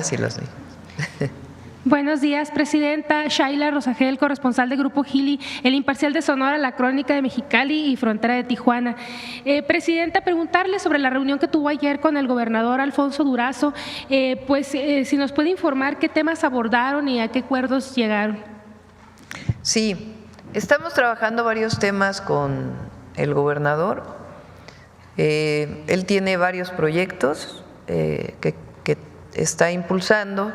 Sí, los digo. Buenos días, Presidenta. Shaila Rosagel, corresponsal de Grupo Gili, El Imparcial de Sonora, La Crónica de Mexicali y Frontera de Tijuana. Presidenta, preguntarle sobre la reunión que tuvo ayer con el gobernador Alfonso Durazo, si nos puede informar qué temas abordaron y a qué acuerdos llegaron. Sí, estamos trabajando varios temas con el gobernador. Él tiene varios proyectos que está impulsando.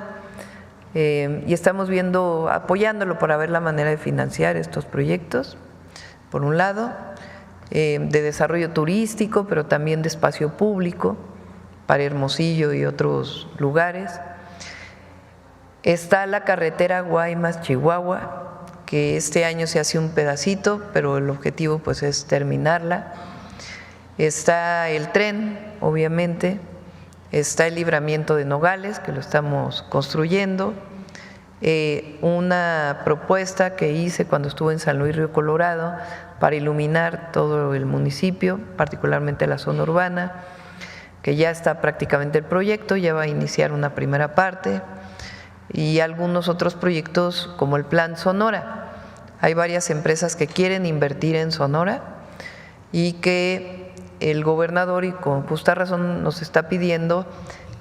Y estamos apoyándolo para ver la manera de financiar estos proyectos, por un lado, de desarrollo turístico, pero también de espacio público para Hermosillo y otros lugares. Está la carretera Guaymas-Chihuahua, que este año se hace un pedacito, pero el objetivo pues es terminarla. Está el tren, obviamente. Está el libramiento de Nogales, que lo estamos construyendo, una propuesta que hice cuando estuve en San Luis Río Colorado para iluminar todo el municipio, particularmente la zona urbana, que ya está prácticamente el proyecto, ya va a iniciar una primera parte, y algunos otros proyectos como el Plan Sonora. Hay varias empresas que quieren invertir en Sonora y que el gobernador, y con justa razón, nos está pidiendo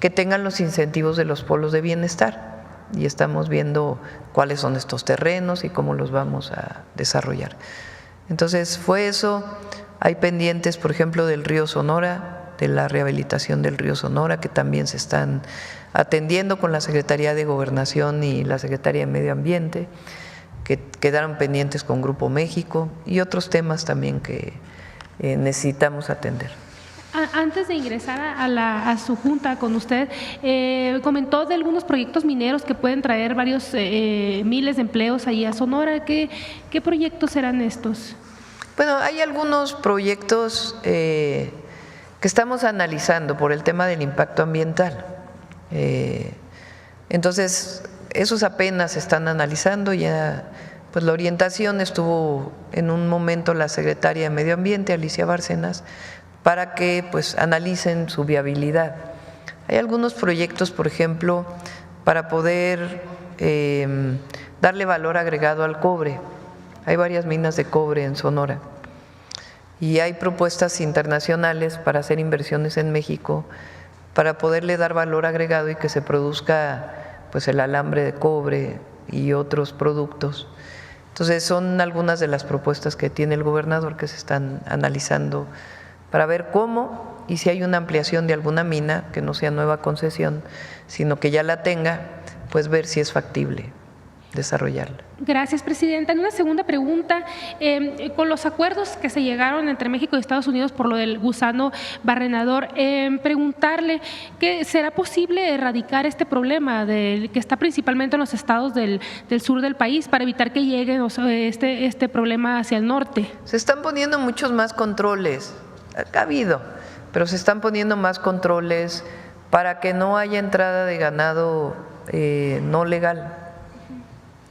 que tengan los incentivos de los polos de bienestar, y estamos viendo cuáles son estos terrenos y cómo los vamos a desarrollar. Entonces fue eso. Hay pendientes, por ejemplo, del río Sonora, de la rehabilitación del río Sonora, que también se están atendiendo con la Secretaría de Gobernación y la Secretaría de Medio Ambiente, que quedaron pendientes con Grupo México, y otros temas también que necesitamos atender. Antes de ingresar a su junta con usted, comentó de algunos proyectos mineros que pueden traer varios miles de empleos ahí a Sonora. ¿Qué proyectos serán estos? Bueno, hay algunos proyectos que estamos analizando por el tema del impacto ambiental. Entonces, esos apenas se están analizando. Ya pues la orientación estuvo en un momento la secretaria de Medio Ambiente, Alicia Bárcenas, para que pues analicen su viabilidad. Hay algunos proyectos, por ejemplo, para poder darle valor agregado al cobre. Hay varias minas de cobre en Sonora y hay propuestas internacionales para hacer inversiones en México para poderle dar valor agregado y que se produzca pues el alambre de cobre y otros productos. Entonces son algunas de las propuestas que tiene el gobernador que se están analizando para ver cómo, y si hay una ampliación de alguna mina, que no sea nueva concesión, sino que ya la tenga, pues ver si es factible desarrollarla. Gracias, Presidenta. En una segunda pregunta, con los acuerdos que se llegaron entre México y Estados Unidos por lo del gusano barrenador, preguntarle que será posible erradicar este problema que está principalmente en los estados del sur del país para evitar que llegue este problema hacia el norte. Se están poniendo muchos más controles, ha habido, pero se están poniendo más controles para que no haya entrada de ganado no legal,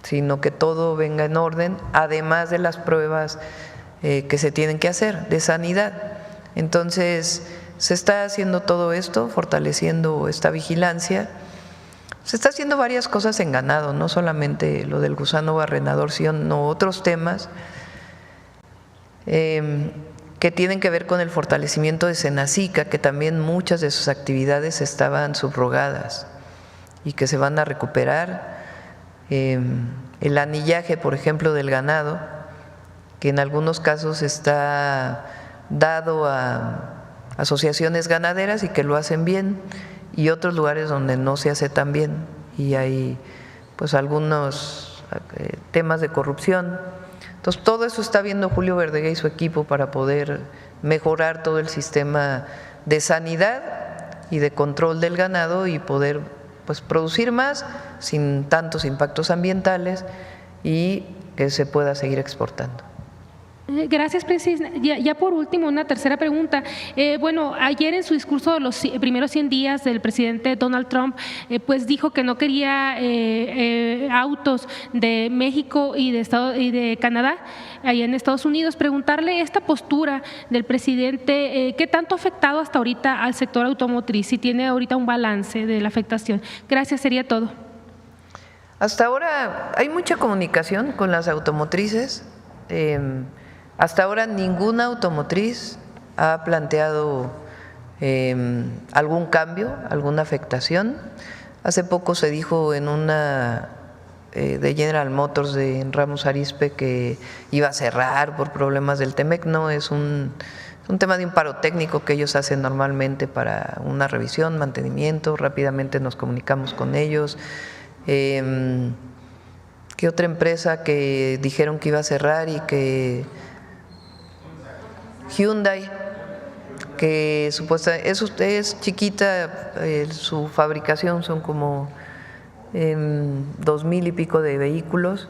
sino que todo venga en orden, además de las pruebas que se tienen que hacer de sanidad. Entonces, se está haciendo todo esto, fortaleciendo esta vigilancia. Se está haciendo varias cosas en ganado, no solamente lo del gusano barrenador, sino otros temas que tienen que ver con el fortalecimiento de Senacica, que también muchas de sus actividades estaban subrogadas y que se van a recuperar. El anillaje, por ejemplo, del ganado, que en algunos casos está dado a asociaciones ganaderas y que lo hacen bien, y otros lugares donde no se hace tan bien, y hay pues algunos temas de corrupción. Entonces todo eso está viendo Julio Verdeguer y su equipo para poder mejorar todo el sistema de sanidad y de control del ganado y poder pues producir más sin tantos impactos ambientales y que se pueda seguir exportando. Gracias, Presidenta. Ya por último, una tercera pregunta. Bueno, ayer en su discurso de los primeros 100 días del presidente Donald Trump, pues dijo que no quería autos de México y de Canadá, allá en Estados Unidos. Preguntarle esta postura del presidente, ¿qué tanto ha afectado hasta ahorita al sector automotriz? Si tiene ahorita un balance de la afectación. Gracias, sería todo. Hasta ahora hay mucha comunicación con las automotrices. Hasta ahora ninguna automotriz ha planteado algún cambio, alguna afectación. Hace poco se dijo en una de General Motors de Ramos Arizpe que iba a cerrar por problemas del TEMEC. No, es un tema de un paro técnico que ellos hacen normalmente para una revisión, mantenimiento. Rápidamente nos comunicamos con ellos. ¿Qué otra empresa que dijeron que iba a cerrar y que Hyundai, que supuestamente es chiquita, su fabricación son como 2,000 y pico de vehículos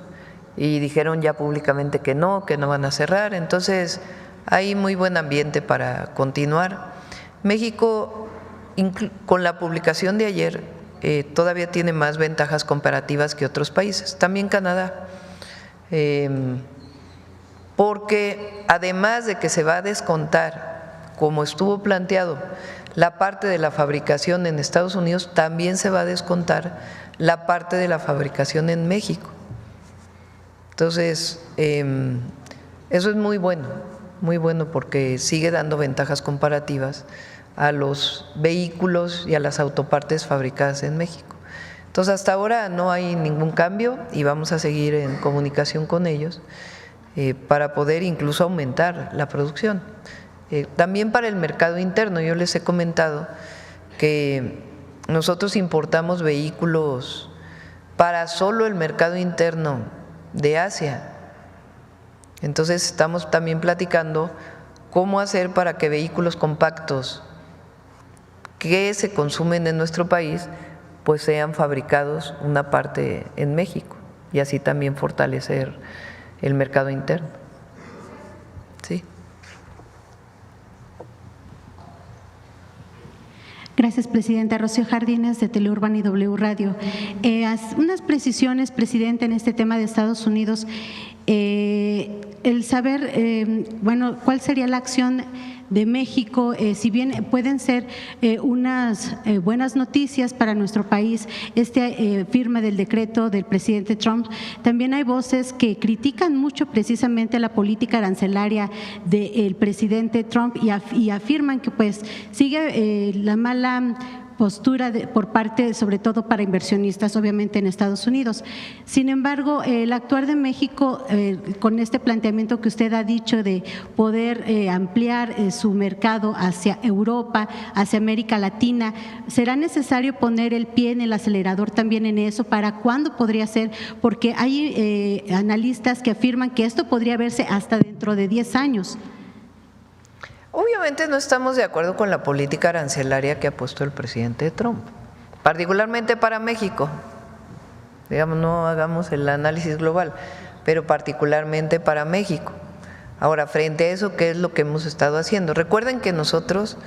y dijeron ya públicamente que no van a cerrar. Entonces hay muy buen ambiente para continuar. México, con la publicación de ayer, todavía tiene más ventajas comparativas que otros países, también Canadá. Porque además de que se va a descontar, como estuvo planteado, la parte de la fabricación en Estados Unidos, también se va a descontar la parte de la fabricación en México. Entonces, eso es muy bueno porque sigue dando ventajas comparativas a los vehículos y a las autopartes fabricadas en México. Entonces, hasta ahora no hay ningún cambio y vamos a seguir en comunicación con ellos para poder incluso aumentar la producción. También para el mercado interno, yo les he comentado que nosotros importamos vehículos para solo el mercado interno de Asia. Entonces estamos también platicando cómo hacer para que vehículos compactos que se consumen en nuestro país pues sean fabricados una parte en México y así también fortalecer el mercado interno. Sí. Gracias, Presidenta. Rocío Jardines, de Teleurban y W Radio. Unas precisiones, Presidente, en este tema de Estados Unidos. El saber, bueno, ¿cuál sería la acción de México? Si bien pueden ser unas buenas noticias para nuestro país, firma del decreto del presidente Trump, también hay voces que critican mucho precisamente la política arancelaria del presidente Trump y afirman que pues sigue la mala postura por parte, sobre todo para inversionistas, obviamente en Estados Unidos. Sin embargo, el actuar de México con este planteamiento que usted ha dicho de poder ampliar su mercado hacia Europa, hacia América Latina, ¿será necesario poner el pie en el acelerador también en eso? ¿Para cuándo podría ser? Porque hay analistas que afirman que esto podría verse hasta dentro de 10 años. Obviamente no estamos de acuerdo con la política arancelaria que ha puesto el presidente Trump, particularmente para México. Digamos, no hagamos el análisis global, pero particularmente para México. Ahora, frente a eso, ¿qué es lo que hemos estado haciendo? Recuerden que nosotros,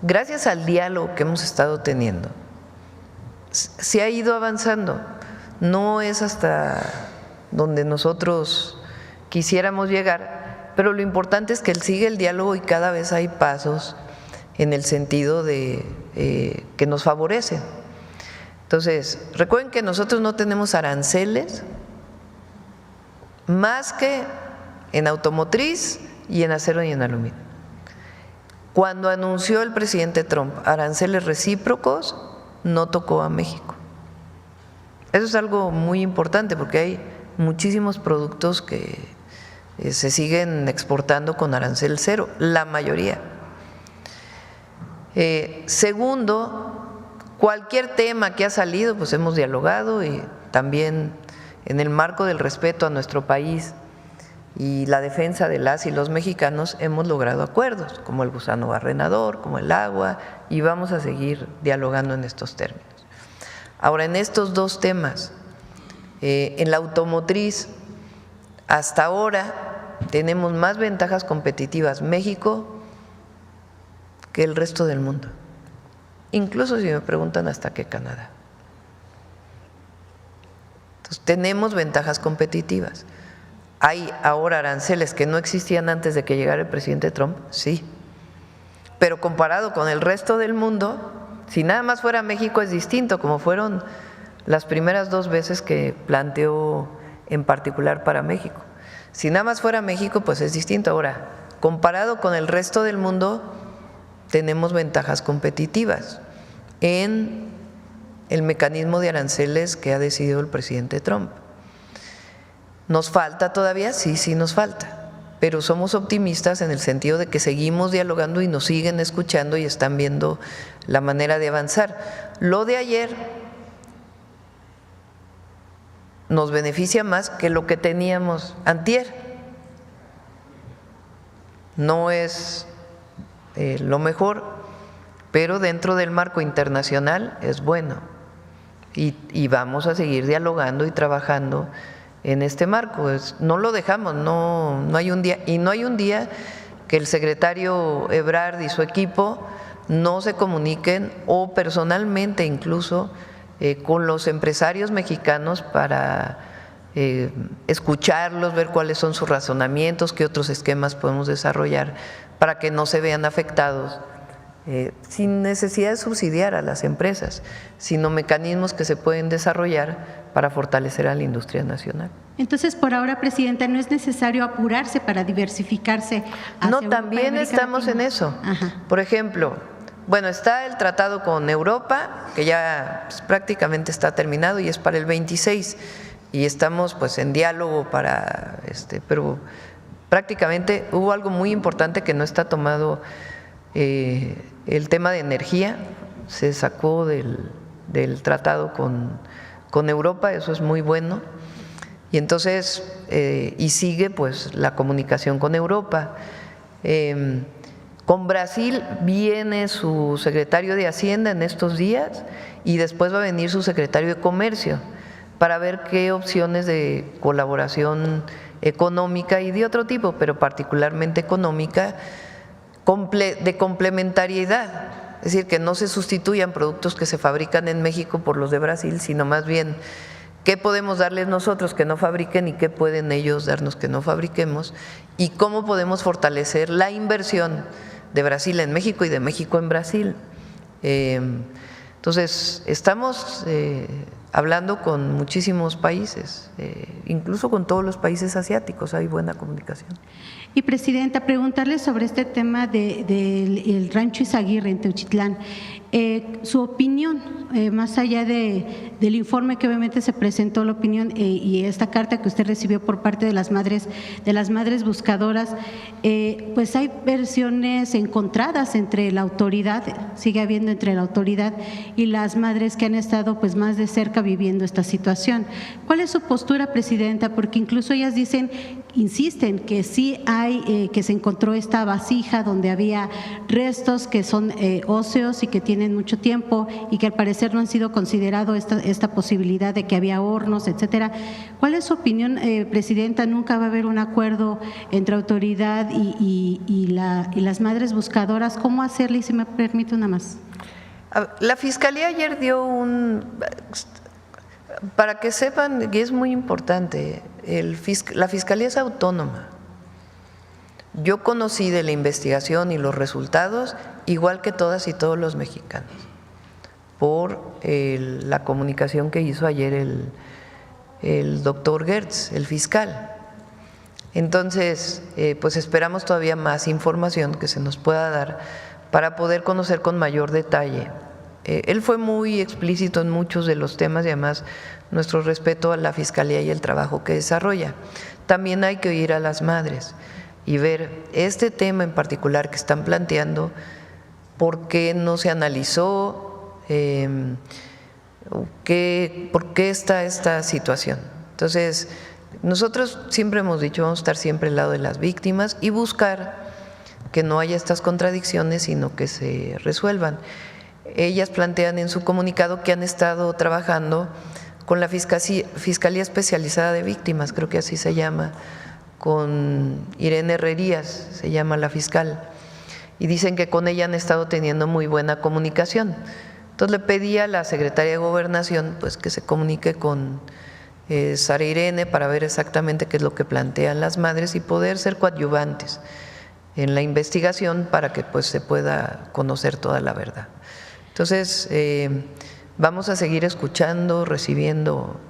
gracias al diálogo que hemos estado teniendo, se ha ido avanzando. No es hasta donde nosotros quisiéramos llegar, pero lo importante es que sigue el diálogo y cada vez hay pasos en el sentido de que nos favorecen. Entonces, recuerden que nosotros no tenemos aranceles más que en automotriz y en acero y en aluminio. Cuando anunció el presidente Trump aranceles recíprocos, no tocó a México. Eso es algo muy importante porque hay muchísimos productos que se siguen exportando con arancel cero, la mayoría. Segundo, cualquier tema que ha salido, pues hemos dialogado y también en el marco del respeto a nuestro país y la defensa de las y los mexicanos hemos logrado acuerdos, como el gusano barrenador, como el agua, y vamos a seguir dialogando en estos términos. Ahora, en estos dos temas, en la automotriz, hasta ahora tenemos más ventajas competitivas México que el resto del mundo, incluso si me preguntan hasta que Canadá. Entonces, tenemos ventajas competitivas. ¿Hay ahora aranceles que no existían antes de que llegara el presidente Trump? Sí. Pero comparado con el resto del mundo, si nada más fuera México es distinto, como fueron las primeras 2 veces que planteó en particular para México. Si nada más fuera México, pues es distinto. Ahora, comparado con el resto del mundo, tenemos ventajas competitivas en el mecanismo de aranceles que ha decidido el presidente Trump. ¿Nos falta todavía? Sí nos falta, pero somos optimistas en el sentido de que seguimos dialogando y nos siguen escuchando y están viendo la manera de avanzar. Lo de ayer nos beneficia más que lo que teníamos antier. No es lo mejor, pero dentro del marco internacional es bueno y vamos a seguir dialogando y trabajando en este marco. No lo dejamos, no hay un día, y no hay un día que el secretario Ebrard y su equipo no se comuniquen o personalmente incluso con los empresarios mexicanos para escucharlos, ver cuáles son sus razonamientos, qué otros esquemas podemos desarrollar para que no se vean afectados sin necesidad de subsidiar a las empresas, sino mecanismos que se pueden desarrollar para fortalecer a la industria nacional. Entonces, por ahora, Presidenta, ¿no es necesario apurarse para diversificarse hacia No, Europa también y América estamos Latina? en eso. Ajá. Por ejemplo, bueno, está el tratado con Europa, que ya pues, prácticamente está terminado y es para el 26, y estamos pues en diálogo para pero prácticamente hubo algo muy importante que no está tomado, el tema de energía se sacó del tratado con Europa, eso es muy bueno, y entonces y sigue pues la comunicación con Europa. Con Brasil viene su secretario de Hacienda en estos días y después va a venir su secretario de Comercio para ver qué opciones de colaboración económica y de otro tipo, pero particularmente económica, de complementariedad, es decir, que no se sustituyan productos que se fabrican en México por los de Brasil, sino más bien qué podemos darles nosotros que no fabriquen y qué pueden ellos darnos que no fabriquemos, y cómo podemos fortalecer la inversión de Brasil en México y de México en Brasil. Entonces, estamos hablando con muchísimos países, incluso con todos los países asiáticos, hay buena comunicación. Y Presidenta, preguntarle sobre este tema del rancho Izaguirre en Teuchitlán. Su opinión, más allá del informe que obviamente se presentó, la opinión y esta carta que usted recibió por parte de las madres buscadoras, pues hay versiones encontradas entre la autoridad, sigue habiendo entre la autoridad y las madres que han estado pues más de cerca viviendo esta situación. ¿Cuál es su postura, Presidenta? Porque incluso ellas insisten que sí hay, que se encontró esta vasija donde había restos que son óseos y que tienen mucho tiempo y que al parecer no han sido considerado esta posibilidad de que había hornos, etcétera. ¿Cuál es su opinión, Presidenta? ¿Nunca va a haber un acuerdo entre autoridad y las madres buscadoras? ¿Cómo hacerle? Y si me permite una más. La Fiscalía ayer dio para que sepan, y es muy importante, la Fiscalía es autónoma. Yo conocí de la investigación y los resultados igual que todas y todos los mexicanos por la comunicación que hizo ayer el doctor Gertz, el fiscal. Entonces, pues esperamos todavía más información que se nos pueda dar para poder conocer con mayor detalle. Él fue muy explícito en muchos de los temas y además nuestro respeto a la Fiscalía y el trabajo que desarrolla. También hay que oír a las madres y ver este tema en particular que están planteando, por qué no se analizó, por qué está esta situación. Entonces, nosotros siempre hemos dicho, vamos a estar siempre al lado de las víctimas y buscar que no haya estas contradicciones, sino que se resuelvan. Ellas plantean en su comunicado que han estado trabajando con la Fiscalía Especializada de Víctimas, creo que así se llama, con Irene Herrerías, se llama la fiscal, y dicen que con ella han estado teniendo muy buena comunicación. Entonces le pedí a la Secretaría de Gobernación pues que se comunique con Sara Irene para ver exactamente qué es lo que plantean las madres y poder ser coadyuvantes en la investigación para que pues se pueda conocer toda la verdad. Entonces vamos a seguir escuchando, recibiendo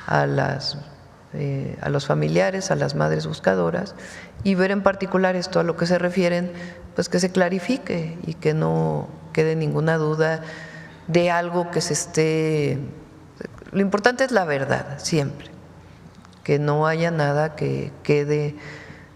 a los familiares, a las madres buscadoras y ver en particular esto a lo que se refieren, pues que se clarifique y que no quede ninguna duda de algo que se esté… Lo importante es la verdad, siempre, que no haya nada que quede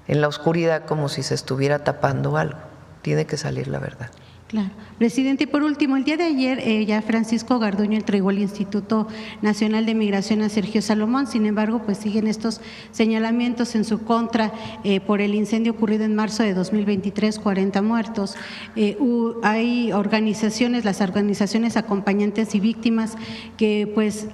en la oscuridad como si se estuviera tapando algo, tiene que salir la verdad. Claro. Presidente, y por último, el día de ayer ya Francisco Garduño entregó el Instituto Nacional de Migración a Sergio Salomón, sin embargo, pues siguen estos señalamientos en su contra por el incendio ocurrido en marzo de 2023, 40 muertos. Hay organizaciones, las organizaciones acompañantes y víctimas que pues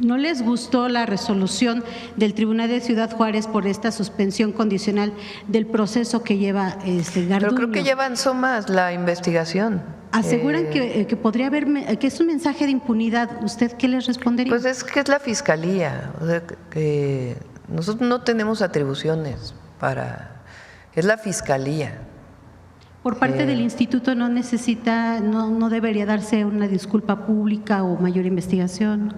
no les gustó la resolución del Tribunal de Ciudad Juárez por esta suspensión condicional del proceso que lleva Garduño. Pero creo que ya avanzó más la investigación. Aseguran que podría haber, que es un mensaje de impunidad. ¿Usted qué les respondería? Pues es que es la Fiscalía, o sea, que nosotros no tenemos atribuciones para… Es la Fiscalía. Por parte del instituto no necesita, no debería darse una disculpa pública o mayor investigación.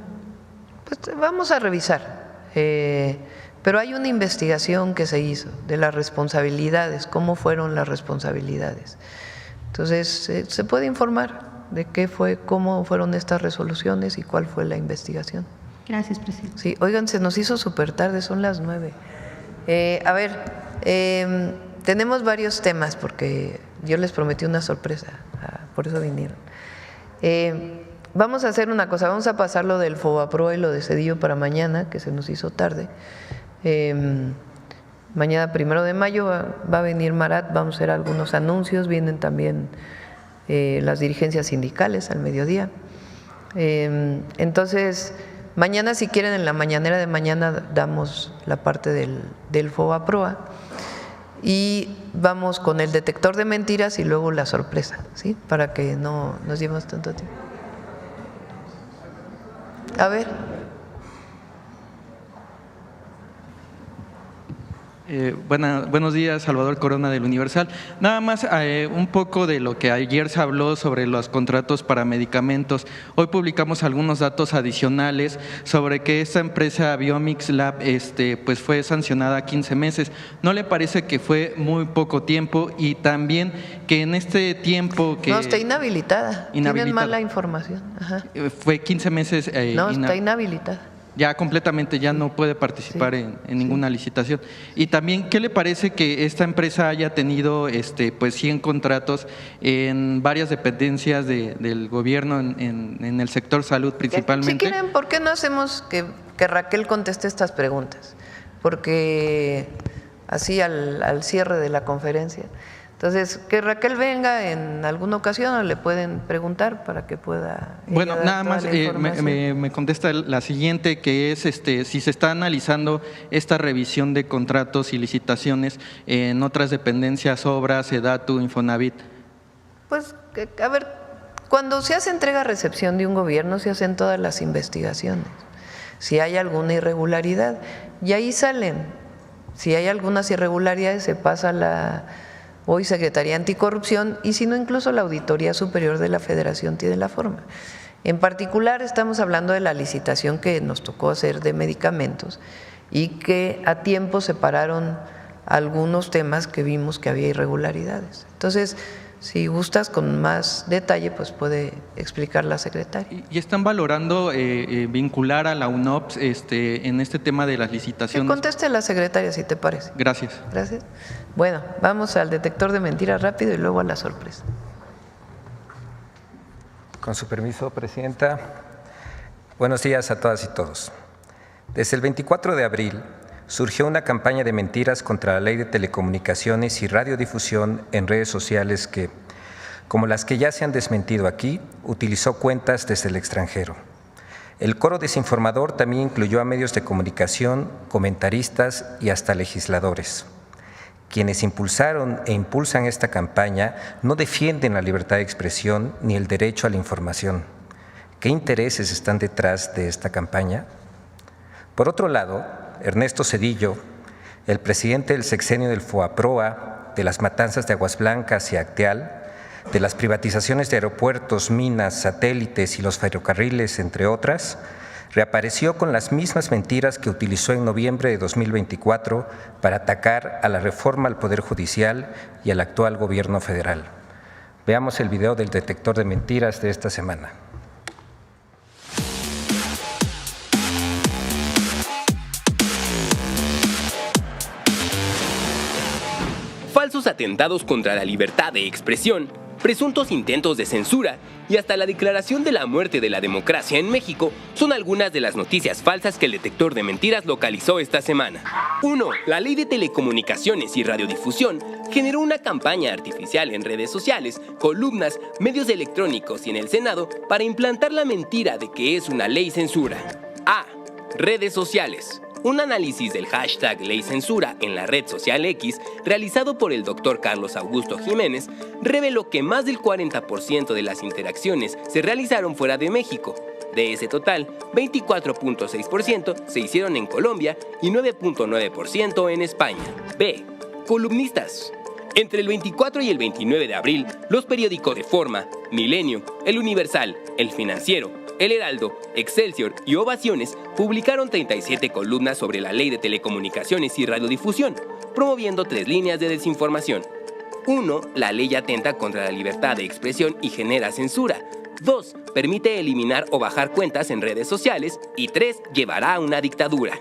Pues vamos a revisar, pero hay una investigación que se hizo de las responsabilidades, cómo fueron las responsabilidades. Entonces, se puede informar de qué fue, cómo fueron estas resoluciones y cuál fue la investigación. Gracias, presidente. Sí, oigan, se nos hizo súper tarde, son las 9. A ver, tenemos varios temas porque yo les prometí una sorpresa, por eso vinieron. Vamos a hacer una cosa, vamos a pasar lo del FOBAPROA y lo de Cedillo para mañana, que se nos hizo tarde. Mañana 1 de mayo va a venir Marat, vamos a hacer algunos anuncios, vienen también las dirigencias sindicales al mediodía. Entonces, mañana si quieren en la mañanera de mañana damos la parte del FOBAPROA y vamos con el detector de mentiras y luego la sorpresa, ¿sí? Para que no nos llevemos tanto tiempo. A ver. Buenos días, Salvador Corona del Universal. Nada más un poco de lo que ayer se habló sobre los contratos para medicamentos. Hoy publicamos algunos datos adicionales sobre que esta empresa Biomix Lab pues fue sancionada a 15 meses. ¿No le parece que fue muy poco tiempo? Y también que en este tiempo que… No, está inhabilitada. Tienen mala información. Ajá. Fue 15 meses… no, está inhabilitada. Ya completamente, ya no puede participar en ninguna licitación. Y también, ¿qué le parece que esta empresa haya tenido pues 100 contratos en varias dependencias del gobierno, en el sector salud principalmente? Si quieren, ¿por qué no hacemos que Raquel conteste estas preguntas? Porque así al cierre de la conferencia. Entonces, que Raquel venga en alguna ocasión o le pueden preguntar para que pueda… Bueno, nada más me contesta la siguiente, que es si se está analizando esta revisión de contratos y licitaciones en otras dependencias, obras, SEDATU, Infonavit. Pues, a ver, cuando se hace entrega-recepción de un gobierno se hacen todas las investigaciones. Si hay alguna irregularidad, y ahí salen. Si hay algunas irregularidades se pasa hoy Secretaría Anticorrupción y si no incluso la Auditoría Superior de la Federación tiene la forma. En particular estamos hablando de la licitación que nos tocó hacer de medicamentos y que a tiempo separaron algunos temas que vimos que había irregularidades. Entonces, si gustas con más detalle, pues puede explicar la secretaria. ¿Y están valorando vincular a la UNOPS en este tema de las licitaciones? Que conteste la secretaria, si te parece. Gracias. Gracias. Bueno, vamos al detector de mentiras rápido y luego a la sorpresa. Con su permiso, Presidenta. Buenos días a todas y todos. Desde el 24 de abril surgió una campaña de mentiras contra la Ley de Telecomunicaciones y Radiodifusión en redes sociales que, como las que ya se han desmentido aquí, utilizó cuentas desde el extranjero. El coro desinformador también incluyó a medios de comunicación, comentaristas y hasta legisladores. Quienes impulsaron e impulsan esta campaña no defienden la libertad de expresión ni el derecho a la información. ¿Qué intereses están detrás de esta campaña? Por otro lado, Ernesto Zedillo, el presidente del sexenio del FOAPROA, de las matanzas de Aguas Blancas y Acteal, de las privatizaciones de aeropuertos, minas, satélites y los ferrocarriles, entre otras, reapareció con las mismas mentiras que utilizó en noviembre de 2024 para atacar a la reforma al Poder Judicial y al actual gobierno federal. Veamos el video del detector de mentiras de esta semana. Falsos atentados contra la libertad de expresión, presuntos intentos de censura y hasta la declaración de la muerte de la democracia en México son algunas de las noticias falsas que el detector de mentiras localizó esta semana. 1. La Ley de Telecomunicaciones y Radiodifusión generó una campaña artificial en redes sociales, columnas, medios electrónicos y en el Senado para implantar la mentira de que es una ley censura. A. Redes sociales. Un análisis del hashtag Ley Censura en la red social X, realizado por el Dr. Carlos Augusto Jiménez, reveló que más del 40% de las interacciones se realizaron fuera de México. De ese total, 24.6% se hicieron en Colombia y 9.9% en España. B. Columnistas. Entre el 24 y el 29 de abril, los periódicos Reforma, Milenio, El Universal, El Financiero, El Heraldo, Excelsior y Ovaciones publicaron 37 columnas sobre la Ley de Telecomunicaciones y Radiodifusión, promoviendo 3 líneas de desinformación. 1. La ley atenta contra la libertad de expresión y genera censura. 2. Permite eliminar o bajar cuentas en redes sociales. Y 3. Llevará a una dictadura.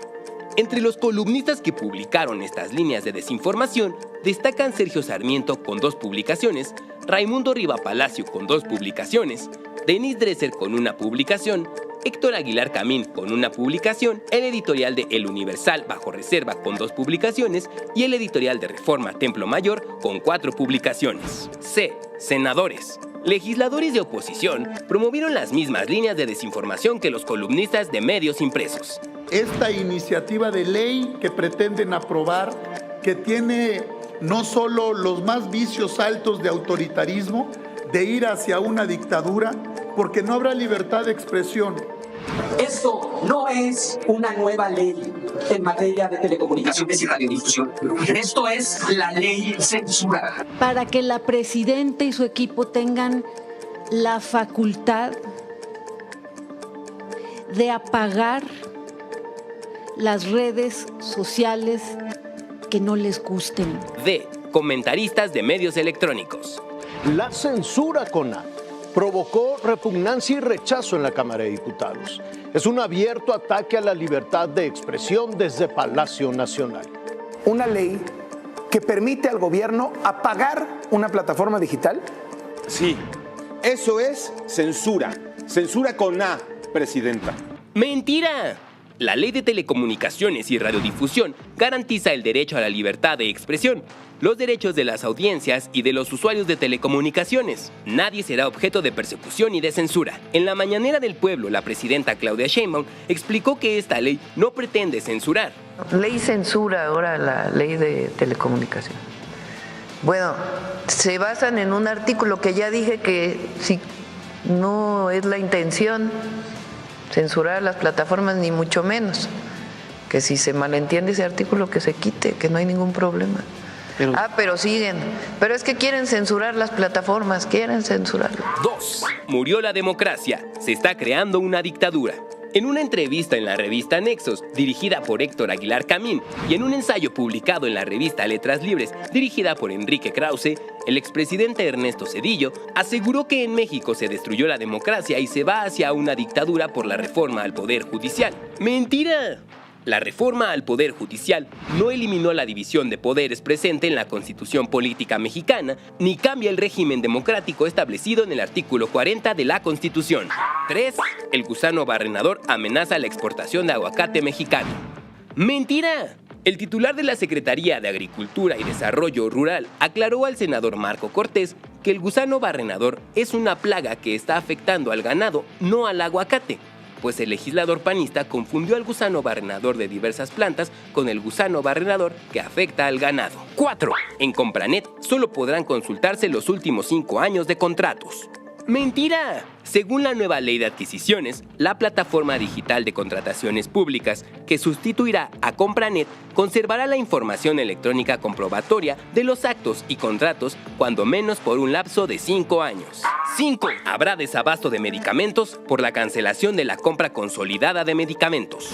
Entre los columnistas que publicaron estas líneas de desinformación, destacan Sergio Sarmiento con 2 publicaciones, Raimundo Riva Palacio con 2 publicaciones, Denise Dresser con 1 publicación, Héctor Aguilar Camín con 1 publicación, el editorial de El Universal Bajo Reserva con 2 publicaciones y el editorial de Reforma Templo Mayor con 4 publicaciones. C. Senadores. Legisladores de oposición promovieron las mismas líneas de desinformación que los columnistas de medios impresos. Esta iniciativa de ley que pretenden aprobar, que tiene no solo los más vicios altos de autoritarismo, de ir hacia una dictadura, porque no habrá libertad de expresión. Esto no es una nueva ley en materia de telecomunicaciones y radiodifusión. Esto es la ley censura. Para que la presidenta y su equipo tengan la facultad de apagar las redes sociales que no les gusten. D. Comentaristas de medios electrónicos. La censura con A provocó repugnancia y rechazo en la Cámara de Diputados. Es un abierto ataque a la libertad de expresión desde Palacio Nacional. Una ley que permite al gobierno apagar una plataforma digital. Sí, eso es censura. Censura con A, presidenta. ¡Mentira! La Ley de Telecomunicaciones y Radiodifusión garantiza el derecho a la libertad de expresión, los derechos de las audiencias y de los usuarios de telecomunicaciones. Nadie será objeto de persecución y de censura. En la Mañanera del Pueblo, la presidenta Claudia Sheinbaum explicó que esta ley no pretende censurar. Ley censura ahora la Ley de Telecomunicación. Bueno, se basan en un artículo que ya dije que si no es la intención censurar las plataformas, ni mucho menos. Que si se malentiende ese artículo, que se quite, que no hay ningún problema. Pero siguen. Pero es que quieren censurar las plataformas, quieren censurarlas. 2. Murió la democracia. Se está creando una dictadura. En una entrevista en la revista Nexos, dirigida por Héctor Aguilar Camín, y en un ensayo publicado en la revista Letras Libres, dirigida por Enrique Krause, el expresidente Ernesto Zedillo aseguró que en México se destruyó la democracia y se va hacia una dictadura por la reforma al Poder Judicial. ¡Mentira! La reforma al Poder Judicial no eliminó la división de poderes presente en la Constitución Política Mexicana, ni cambia el régimen democrático establecido en el artículo 40 de la Constitución. 3. El gusano barrenador amenaza la exportación de aguacate mexicano. ¡Mentira! El titular de la Secretaría de Agricultura y Desarrollo Rural aclaró al senador Marco Cortés que el gusano barrenador es una plaga que está afectando al ganado, no al aguacate. pues el legislador panista confundió al gusano barrenador de diversas plantas con el gusano barrenador que afecta al ganado. 4. En Compranet solo podrán consultarse los últimos 5 años de contratos. ¡Mentira! Según la nueva ley de adquisiciones, la plataforma digital de contrataciones públicas que sustituirá a Compranet conservará la información electrónica comprobatoria de los actos y contratos cuando menos por un lapso de 5 años. 5. Habrá desabasto de medicamentos por la cancelación de la compra consolidada de medicamentos.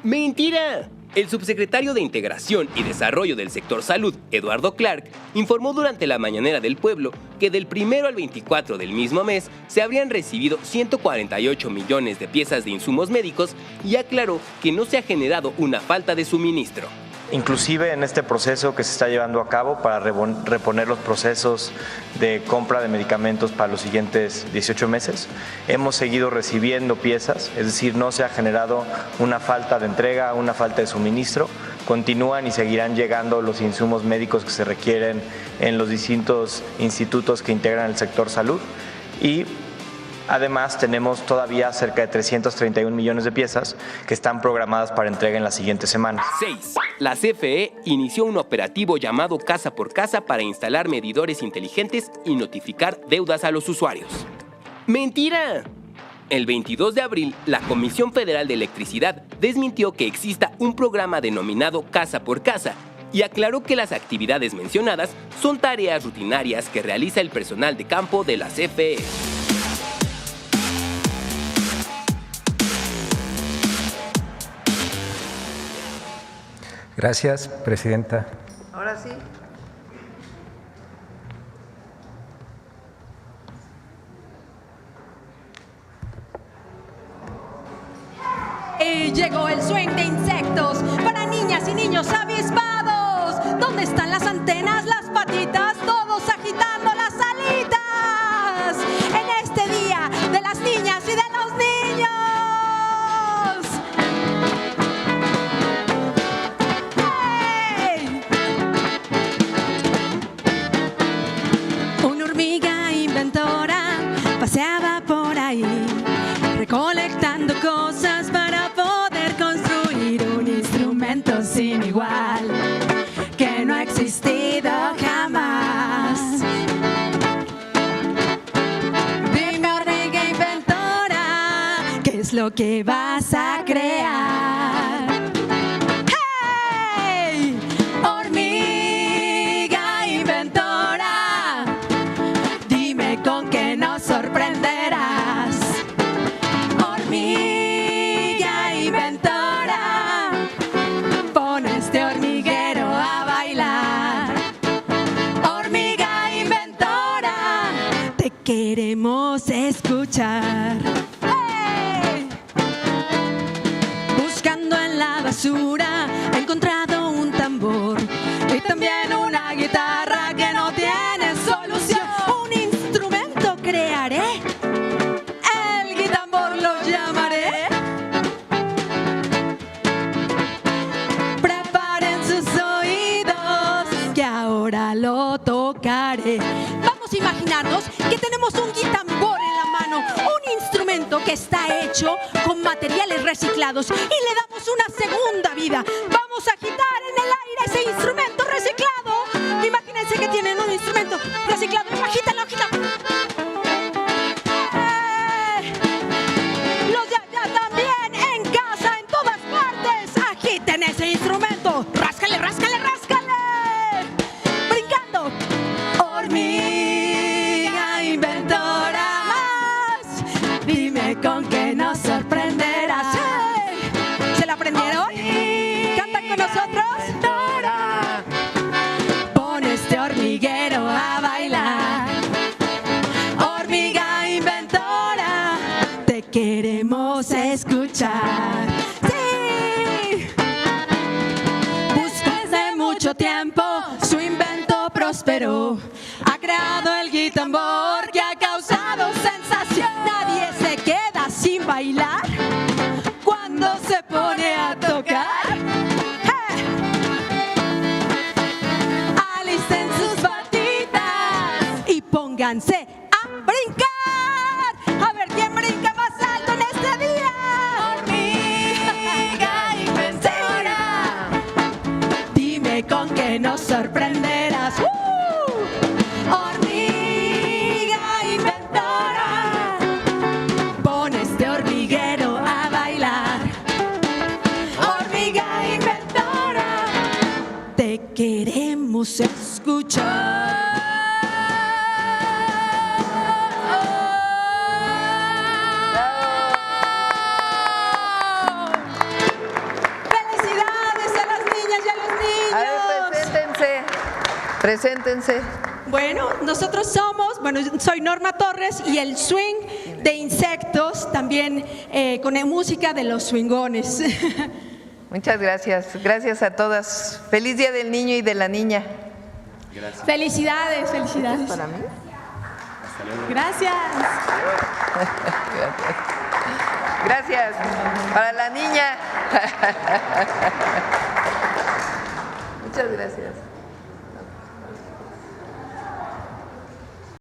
¡Mentira! El subsecretario de Integración y Desarrollo del Sector Salud, Eduardo Clark, informó durante la Mañanera del Pueblo que del 1 al 24 del mismo mes se habrían recibido 148 millones de piezas de insumos médicos y aclaró que no se ha generado una falta de suministro. Inclusive en este proceso que se está llevando a cabo para reponer los procesos de compra de medicamentos para los siguientes 18 meses, hemos seguido recibiendo piezas, es decir, no se ha generado una falta de entrega, una falta de suministro. Continúan y seguirán llegando los insumos médicos que se requieren en los distintos institutos que integran el sector salud y además, tenemos todavía cerca de 331 millones de piezas que están programadas para entrega en las siguientes semanas. 6. La CFE inició un operativo llamado Casa por Casa para instalar medidores inteligentes y notificar deudas a los usuarios. ¡Mentira! El 22 de abril, la Comisión Federal de Electricidad desmintió que exista un programa denominado Casa por Casa y aclaró que las actividades mencionadas son tareas rutinarias que realiza el personal de campo de la CFE. Gracias, presidenta. Ahora sí. Y llegó el swing de insectos para niñas y niños avispados. ¿Dónde están las antenas, las patitas, todos agitando las alitas? En este día de las niñas y de los niños. ¡Hey! Una hormiga inventora paseaba por ahí, recolectando cosas para poder construir un instrumento sin igual que no ha existido jamás. Dime, hormiga inventora, ¿qué es lo que vas a crear? ¡Hey! Hormiga inventora, dime con qué nos sorprenderás. Hormiga inventora, pon este hormiguero a bailar. Hormiga inventora, te queremos escuchar. ¡Hey! Buscando en la basura he encontrado un tambor y también una guitarra que no tiene solución. Un instrumento crearé, el guitambor lo llamaré. Preparen sus oídos que ahora lo tocaré. Vamos a imaginarnos que tenemos un guitambor en la mano, un instrumento que está hecho con materiales reciclados y le damos una segunda vida. Vamos a agitar en el aire ese instrumento reciclado. Imagínense que tienen un instrumento reciclado. Agítenlo, agítenlo. Los de allá también, en casa, en todas partes, agiten ese instrumento. Ráscale, ráscale, ráscale. Brincando. Hormiga inventora más, dime con qué nos sorprenderás. ¡Hey! ¿Se la aprendieron? ¿Cantan con nosotros? Pon este hormiguero a bailar. Hormiga inventora, te queremos escuchar. ¡Sí! Busca desde mucho tiempo, su invento prosperó. Ha creado el guitambor que ha causado sensación. Nadie se queda sin bailar cuando se pone a tocar. ¡Hey! Alisten sus patitas y pónganse a brincar. A ver quién brinca más alto en este día. que nos sorprenderás. Hormiga inventora, pon este hormiguero a bailar. Hormiga inventora, te queremos escuchar. Preséntense. Bueno, nosotros somos, soy Norma Torres y el swing de insectos, también con música de los swingones. Muchas gracias. Gracias a todas. Feliz Día del Niño y de la Niña. Gracias. Felicidades, felicidades. ¿Para mí? Gracias. Gracias. Para la niña. Muchas gracias.